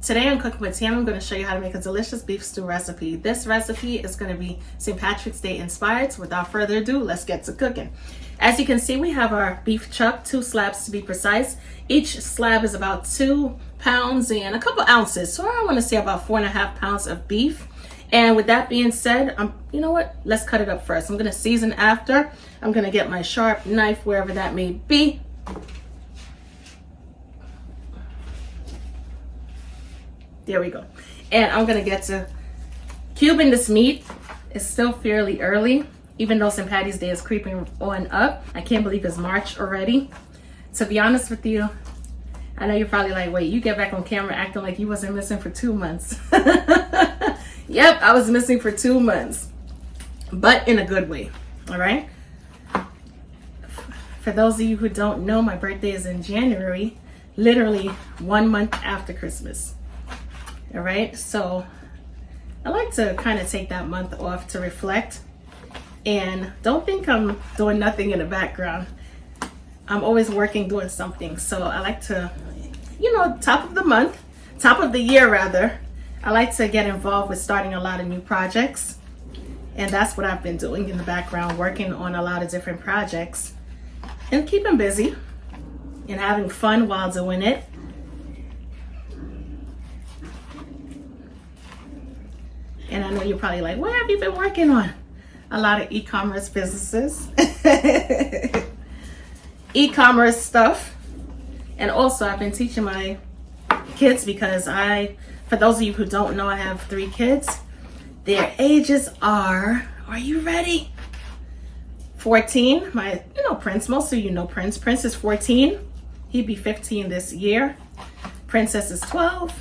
Today I'm cooking with Tammy. I'm going to show you how to make a delicious beef stew recipe. This recipe is going to be St. Patrick's Day inspired. So without further ado, let's get to cooking. As you can see, we have our beef chuck, 2 slabs to be precise. Each slab is about 2 pounds and a couple ounces. So I want to say about 4.5 pounds of beef. And with that being said, you know what? Let's cut it up first. I'm going to season after. I'm going to get my sharp knife wherever that may be. There we go. And I'm going to get to cubing this meat. It's still fairly early, even though St. Patty's Day is creeping on up. I can't believe it's March already. To be honest with you, I know you're probably like, wait, you get back on camera acting like you wasn't missing for 2 months. Yep, I was missing for 2 months, but in a good way, all right? For those of you who don't know, my birthday is in January, literally 1 month after Christmas. All right, so I like to kind of take that month off to reflect, and don't think I'm doing nothing in the background. I'm always working, doing something. So I like to, top of the year rather, I like to get involved with starting a lot of new projects. And that's what I've been doing in the background, working on a lot of different projects and keeping busy and having fun while doing it. And I know you're probably like, what have you been working on? A lot of e-commerce businesses, e-commerce stuff. And also I've been teaching my kids because for those of you who don't know, I have 3 kids. Their ages are you ready? 14, Prince, most of you know Prince. Prince is 14. He'd be 15 this year. Princess is 12.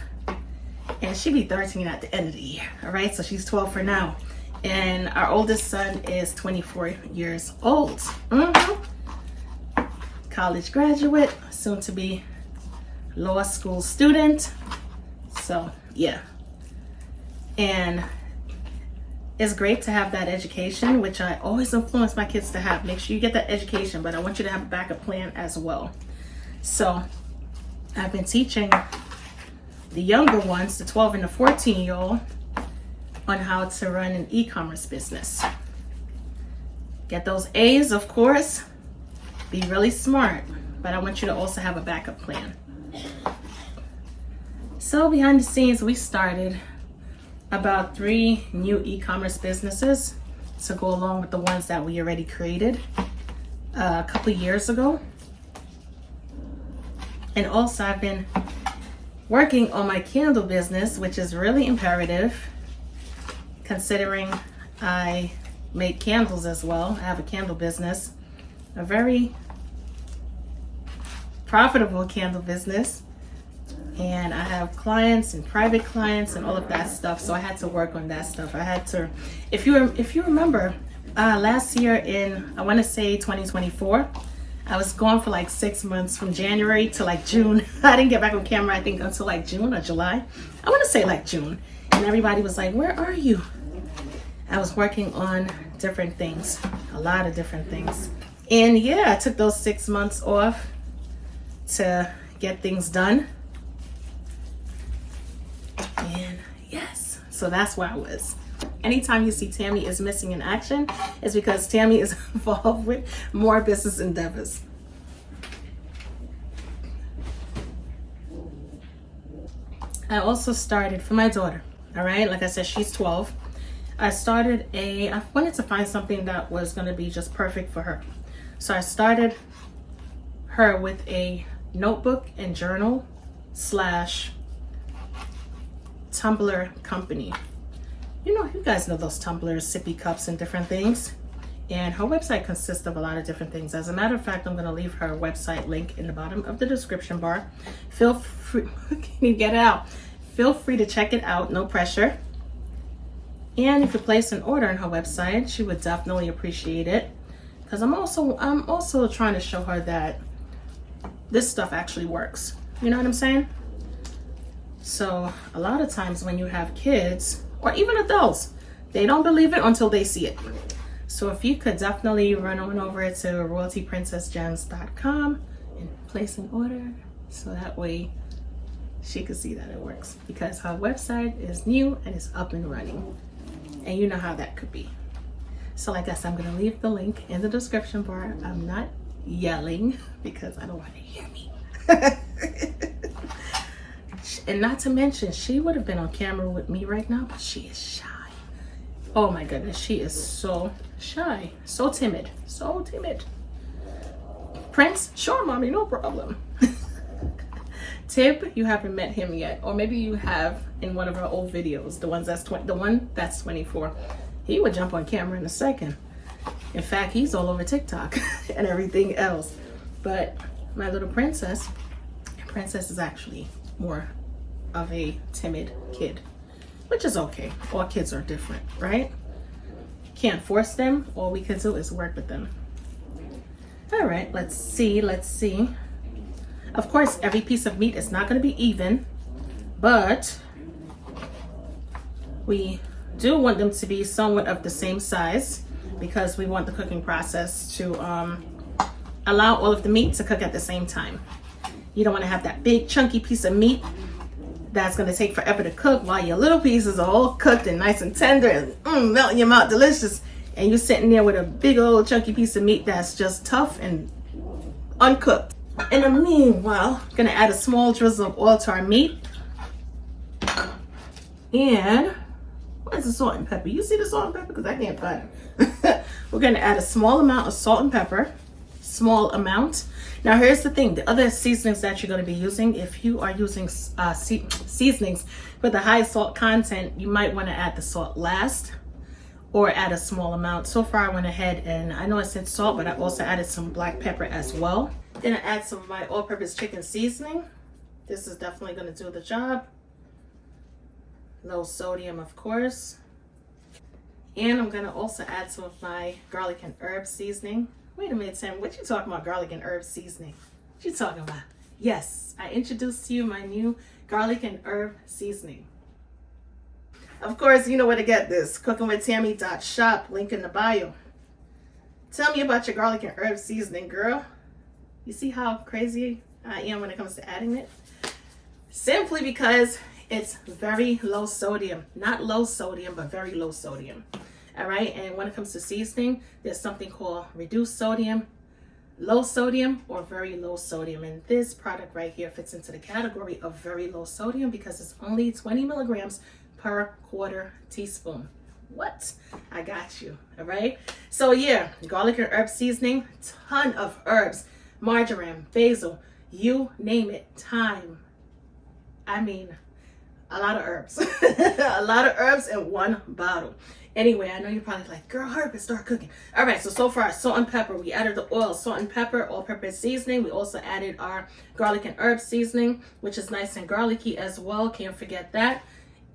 And she'll be 13 at the end of the year. All right, so she's 12 for now. And our oldest son is 24 years old. College graduate, soon to be law school student. So yeah. And it's great to have that education, which I always influence my kids to have. Make sure you get that education, but I want you to have a backup plan as well. So I've been teaching the younger ones, the 12 and the 14-year-old, on how to run an e-commerce business. Get those A's, of course. Be really smart, but I want you to also have a backup plan. So behind the scenes, we started about 3 new e-commerce businesses to go along with the ones that we already created a couple years ago. And also I've been working on my candle business, which is really imperative considering I make candles as well. I have a candle business, a very profitable candle business, and I have clients and private clients and all of that stuff. So I had to work on that stuff. I had to, if you remember, last year in, I want to say 2024, I was gone for like 6 months from January to like June. I didn't get back on camera, I think, until like June or July. I want to say like June. And everybody was like, where are you? I was working on different things, a lot of different things. And yeah, I took those 6 months off to get things done. And yes, so that's where I was. Anytime you see Tammy is missing in action, it's because Tammy is involved with more business endeavors. I also started for my daughter, all right? Like I said, she's 12. I wanted to find something that was gonna be just perfect for her. So I started her with a notebook and journal / tumbler company. You guys know those tumblers, sippy cups, and different things. And her website consists of a lot of different things. As a matter of fact, I'm going to leave her website link in the bottom of the description bar. Feel free, can you get it out? Feel free to check it out, no pressure. And if you place an order on her website, she would definitely appreciate it. Because I'm also trying to show her that this stuff actually works. You know what I'm saying? So a lot of times when you have kids, or even adults, they don't believe it until they see it. So if you could definitely run on over to royaltyprincessgems.com and place an order, so that way she could see that it works because her website is new and it's up and running. And you know how that could be. So like I said, I'm gonna leave the link in the description bar. I'm not yelling because I don't want to hear me. And not to mention, she would have been on camera with me right now, but she is shy. Oh my goodness, she is so shy, so timid, so timid. Prince, sure, mommy, no problem. Tib, you haven't met him yet, or maybe you have in one of our old videos, the one that's 24. He would jump on camera in a second. In fact, he's all over TikTok and everything else. But my little princess is actually more of a timid kid, which is okay. All kids are different, right? Can't force them. All we can do is work with them. All right, let's see. Of course, every piece of meat is not going to be even, but we do want them to be somewhat of the same size because we want the cooking process to allow all of the meat to cook at the same time. You don't want to have that big chunky piece of meat that's going to take forever to cook while your little pieces are all cooked and nice and tender and melt in your mouth, delicious. And you're sitting there with a big old chunky piece of meat that's just tough and uncooked. In the meanwhile, I'm going to add a small drizzle of oil to our meat. And where's the salt and pepper? You see the salt and pepper? Because I can't find it. We're going to add a small amount of salt and pepper. Small amount. Now here's the thing, the other seasonings that you're going to be using, if you are using seasonings with a high salt content, you might want to add the salt last or add a small amount. So far I went ahead and I know I said salt, but I also added some black pepper as well. Then I add some of my all-purpose chicken seasoning. This is definitely going to do the job. Low sodium, of course. And I'm going to also add some of my garlic and herb seasoning. Wait a minute, Sam, what you talking about, garlic and herb seasoning? What you talking about? Yes, I introduced to you my new garlic and herb seasoning. Of course, you know where to get this. cookingwithtammy.shop, link in the bio. Tell me about your garlic and herb seasoning, girl. You see how crazy I am when it comes to adding it? Simply because it's very low sodium. Not low sodium, but very low sodium. All right, and when it comes to seasoning, there's something called reduced sodium, low sodium, or very low sodium. And this product right here fits into the category of very low sodium because it's only 20 milligrams per quarter teaspoon. What? I got you. All right. So yeah, garlic and herb seasoning, ton of herbs, marjoram, basil, you name it, thyme. I mean, a lot of herbs. A lot of herbs in one bottle. Anyway, I know you're probably like, girl, hurry up and start cooking. All right, so far, salt and pepper. We added the oil, salt and pepper, all-purpose seasoning. We also added our garlic and herb seasoning, which is nice and garlicky as well. Can't forget that.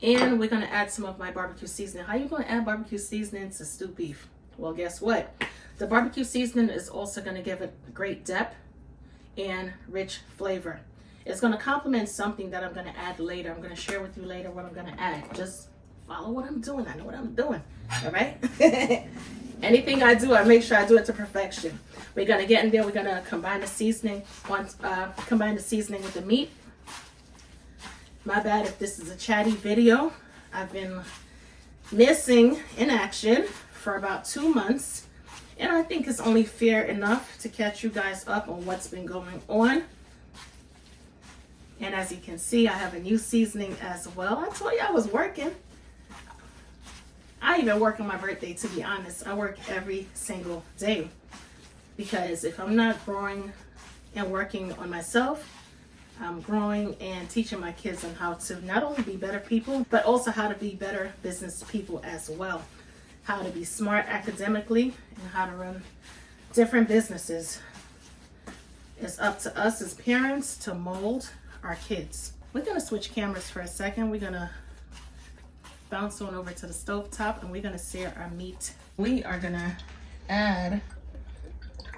And we're going to add some of my barbecue seasoning. How are you going to add barbecue seasoning to stewed beef? Well, guess what? The barbecue seasoning is also going to give it great depth and rich flavor. It's going to complement something that I'm going to add later. I'm going to share with you later what I'm going to add. Just follow what I'm doing. I know what I'm doing. All right. Anything I do, I make sure I do it to perfection. We're gonna get in there. We're gonna combine the seasoning. Combine the seasoning with the meat. My bad if this is a chatty video. I've been missing in action for about 2 months, and I think it's only fair enough to catch you guys up on what's been going on. And as you can see, I have a new seasoning as well. I told you I was working. I even work on my birthday, to be honest. I work every single day because if I'm not growing and working on myself, I'm growing and teaching my kids on how to not only be better people, but also how to be better business people as well. How to be smart academically and how to run different businesses. It's up to us as parents to mold our kids. We're going to switch cameras for a second. We're going to bounce on over to the stove top and we're going to sear our meat. We are going to add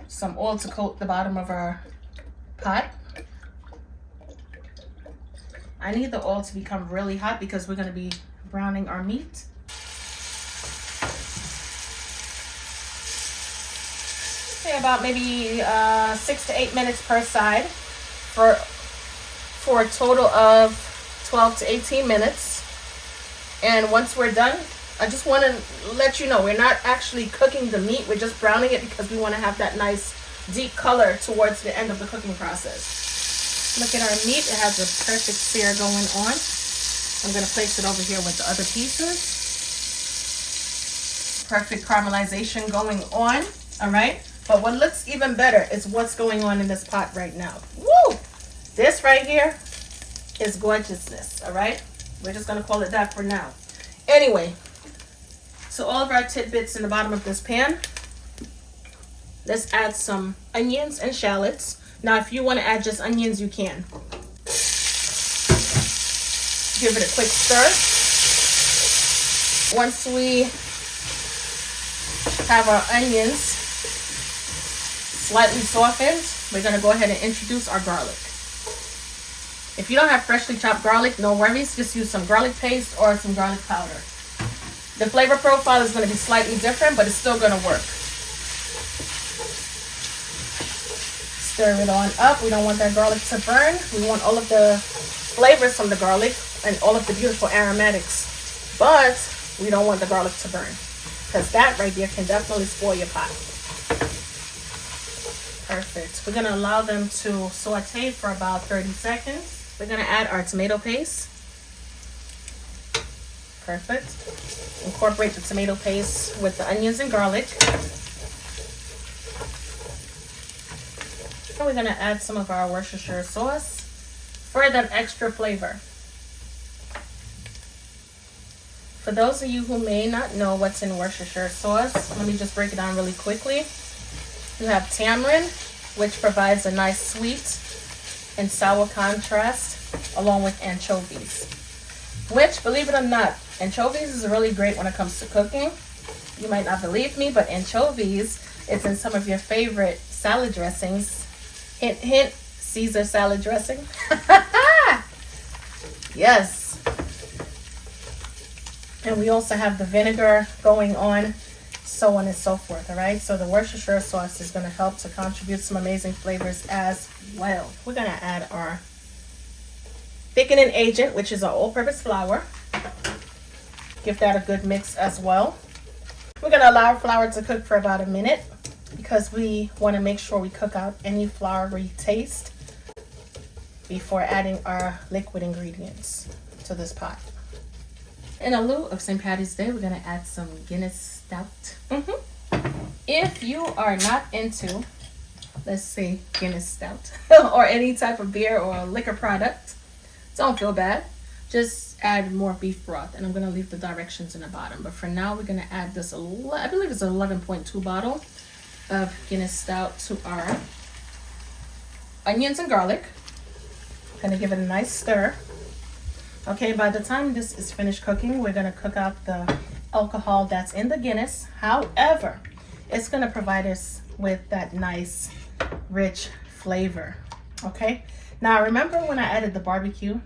some oil to coat the bottom of our pot. I need the oil to become really hot because we're going to be browning our meat. Say about maybe 6 to 8 minutes per side for for a total of 12 to 18 minutes. And once we're done, I just want to let you know we're not actually cooking the meat. We're just browning it because we want to have that nice deep color towards the end of the cooking process. Look at our meat. It has a perfect sear going on. I'm going to place it over here with the other pieces. Perfect caramelization going on. All right. But what looks even better is what's going on in this pot right now. Woo! This right here is gorgeousness. All right. We're just going to call it that for now. Anyway, so all of our tidbits in the bottom of this pan. Let's add some onions and shallots. Now, if you want to add just onions, you can. Give it a quick stir. Once we have our onions slightly softened, we're going to go ahead and introduce our garlic. If you don't have freshly chopped garlic, no worries. Just use some garlic paste or some garlic powder. The flavor profile is going to be slightly different, but it's still going to work. Stir it on up. We don't want that garlic to burn. We want all of the flavors from the garlic and all of the beautiful aromatics, but we don't want the garlic to burn, because that right there can definitely spoil your pot. Perfect. We're going to allow them to saute for about 30 seconds. We're going to add our tomato paste. Perfect. Incorporate the tomato paste with the onions and garlic. And we're going to add some of our Worcestershire sauce for that extra flavor. For those of you who may not know what's in Worcestershire sauce, let me just break it down really quickly. You have tamarind, which provides a nice sweet and sour contrast, along with anchovies. Which, believe it or not, anchovies is really great when it comes to cooking. You might not believe me, but anchovies is in some of your favorite salad dressings. Hint, hint, Caesar salad dressing. Yes. And we also have the vinegar going on, so on and so forth, all right? So the Worcestershire sauce is going to help to contribute some amazing flavors as well. We're going to add our thickening agent, which is our all-purpose flour. Give that a good mix as well. We're going to allow our flour to cook for about a minute because we want to make sure we cook out any floury taste before adding our liquid ingredients to this pot. In lieu of St. Patty's Day, we're going to add some Guinness Stout. If you are not into, let's say, Guinness Stout or any type of beer or liquor product, don't feel bad. Just add more beef broth, and I'm going to leave the directions in the bottom. But for now, we're going to add this, I believe it's an 11.2 bottle of Guinness Stout to our onions and garlic. Going to give it a nice stir. Okay, by the time this is finished cooking, we're going to cook out the alcohol that's in the Guinness. However, it's going to provide us with that nice, rich flavor. Okay, now remember when I added the barbecue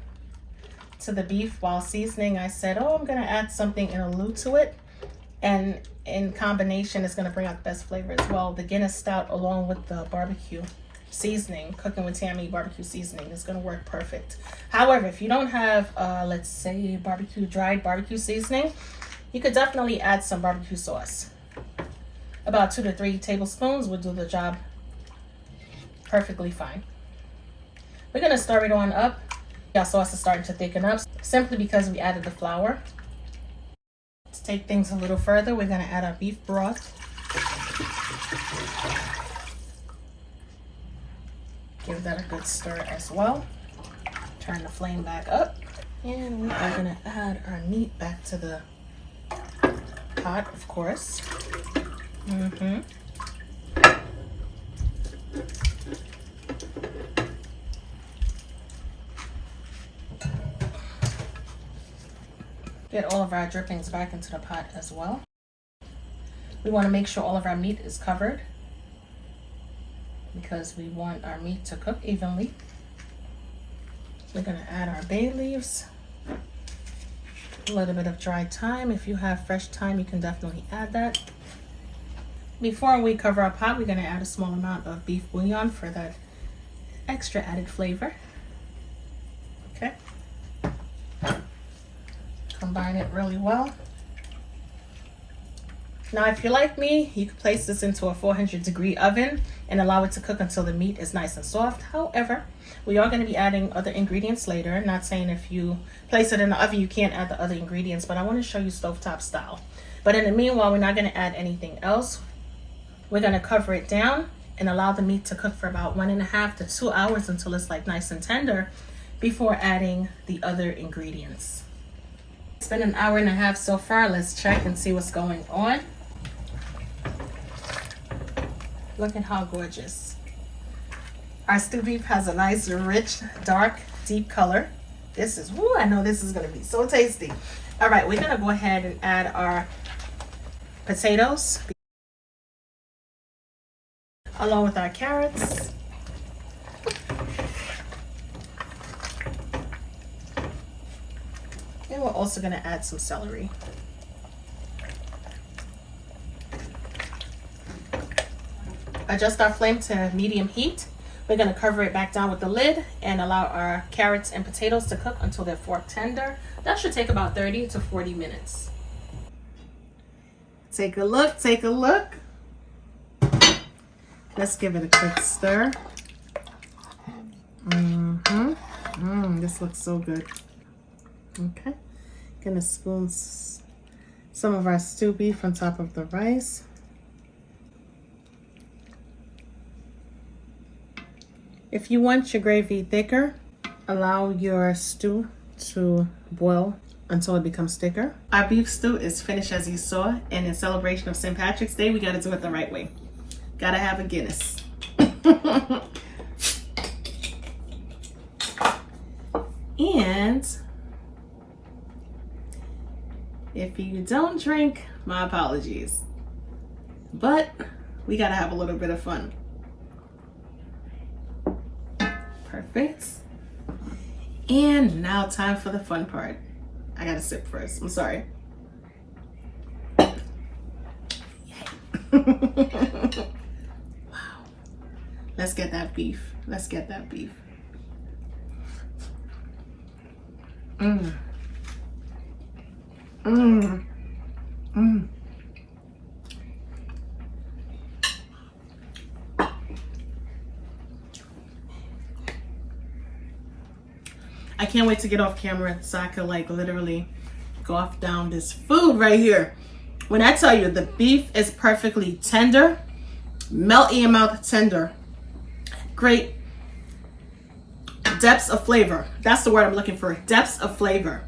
to the beef while seasoning, I said, oh, I'm going to add something in lieu to it. And in combination, it's going to bring out the best flavor as well. The Guinness Stout along with the barbecue seasoning, cooking with Tammy Barbecue Seasoning, is going to work perfect. However, if you don't have, let's say, dried barbecue seasoning, you could definitely add some barbecue sauce. About 2 to 3 tablespoons will do the job perfectly fine. We're going to stir it on up. Our sauce is starting to thicken up simply because we added the flour. To take things a little further, we're going to add our beef broth. Give that a good stir as well. Turn the flame back up. And we are going to add our meat back to the pot, of course. Get all of our drippings back into the pot as well. We want to make sure all of our meat is covered because we want our meat to cook evenly. We're going to add our bay leaves, a little bit of dried thyme. If you have fresh thyme, you can definitely add that. Before we cover our pot, we're going to add a small amount of beef bouillon for that extra added flavor. Okay. Combine it really well. Now, if you're like me, you can place this into a 400-degree oven and allow it to cook until the meat is nice and soft. However, we are going to be adding other ingredients later. I'm not saying if you place it in the oven, you can't add the other ingredients, but I want to show you stovetop style. But in the meanwhile, we're not going to add anything else. We're going to cover it down and allow the meat to cook for about 1.5 to 2 hours until it's like nice and tender before adding the other ingredients. It's been 1.5 hours so far. Let's check and see what's going on. Look at how gorgeous. Our stew beef has a nice, rich, dark, deep color. This is, woo, I know this is going to be so tasty. All right, we're going to go ahead and add our potatoes along with our carrots. And we're also going to add some celery. Adjust our flame to medium heat. We're going to cover it back down with the lid and allow our carrots and potatoes to cook until they're fork tender. That should take about 30 to 40 minutes. Take a look, take a look. Let's give it a quick stir. This looks so good. Okay, gonna spoon some of our stew beef on top of the rice. If you want your gravy thicker, allow your stew to boil until it becomes thicker. Our beef stew is finished as you saw, and in celebration of St. Patrick's Day, we gotta do it the right way. Gotta have a Guinness. And if you don't drink, my apologies. But we gotta have a little bit of fun. Perfect. And now time for the fun part. I gotta sip first. I'm sorry. Wow. Let's get that beef. Let's get that beef. Mmm. Mmm. Mmm. I can't wait to get off camera so I could like literally golf down this food right here. When I tell you the beef is perfectly tender, melt in your mouth tender, great depths of flavor. That's the word I'm looking for, depths of flavor.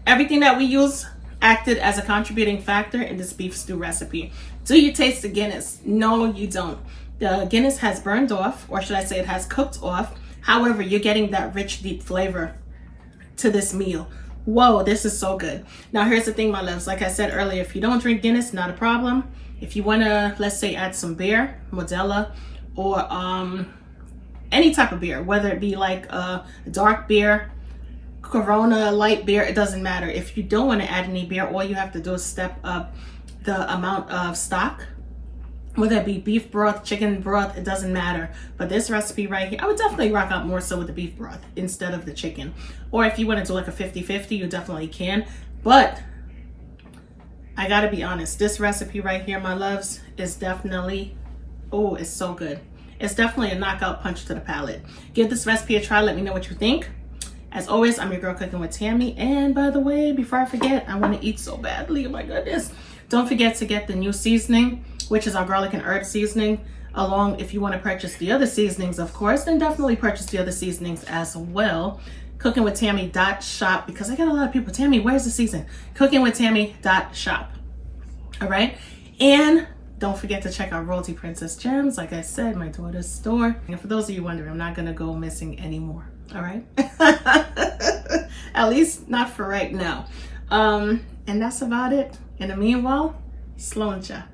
Everything that we use acted as a contributing factor in this beef stew recipe. Do you taste the Guinness? No, you don't. The Guinness has burned off, or should I say it has cooked off. However, you're getting that rich, deep flavor to this meal. Whoa, this is so good. Now, here's the thing, my loves. Like I said earlier, if you don't drink Guinness, not a problem. If you want to, let's say, add some beer, Modelo, or any type of beer, whether it be like a dark beer, Corona, light beer, it doesn't matter. If you don't want to add any beer, all you have to do is step up the amount of stock. Whether it be beef broth, chicken broth, it doesn't matter. But this recipe right here, I would definitely rock out more so with the beef broth instead of the chicken. Or if you want to do like a 50-50, you definitely can. But I gotta be honest, this recipe right here, my loves, is definitely, oh, it's so good. It's definitely a knockout punch to the palate. Give this recipe a try, let me know what you think. As always, I'm your girl cooking with Tammy. And by the way, before I forget, I want to eat so badly, oh my goodness. Don't forget to get the new seasoning, which is our garlic and herb seasoning. Along, if you want to purchase the other seasonings, of course, then definitely purchase the other seasonings as well. cookingwithtammy.shop, because I got a lot of people, Tammy, where's the season? cookingwithtammy.shop. All right. And don't forget to check out Royalty Princess Gems. Like I said, my daughter's store. And for those of you wondering, I'm not going to go missing anymore. All right. At least not for right now. And that's about it. In the meanwhile, slow and chat.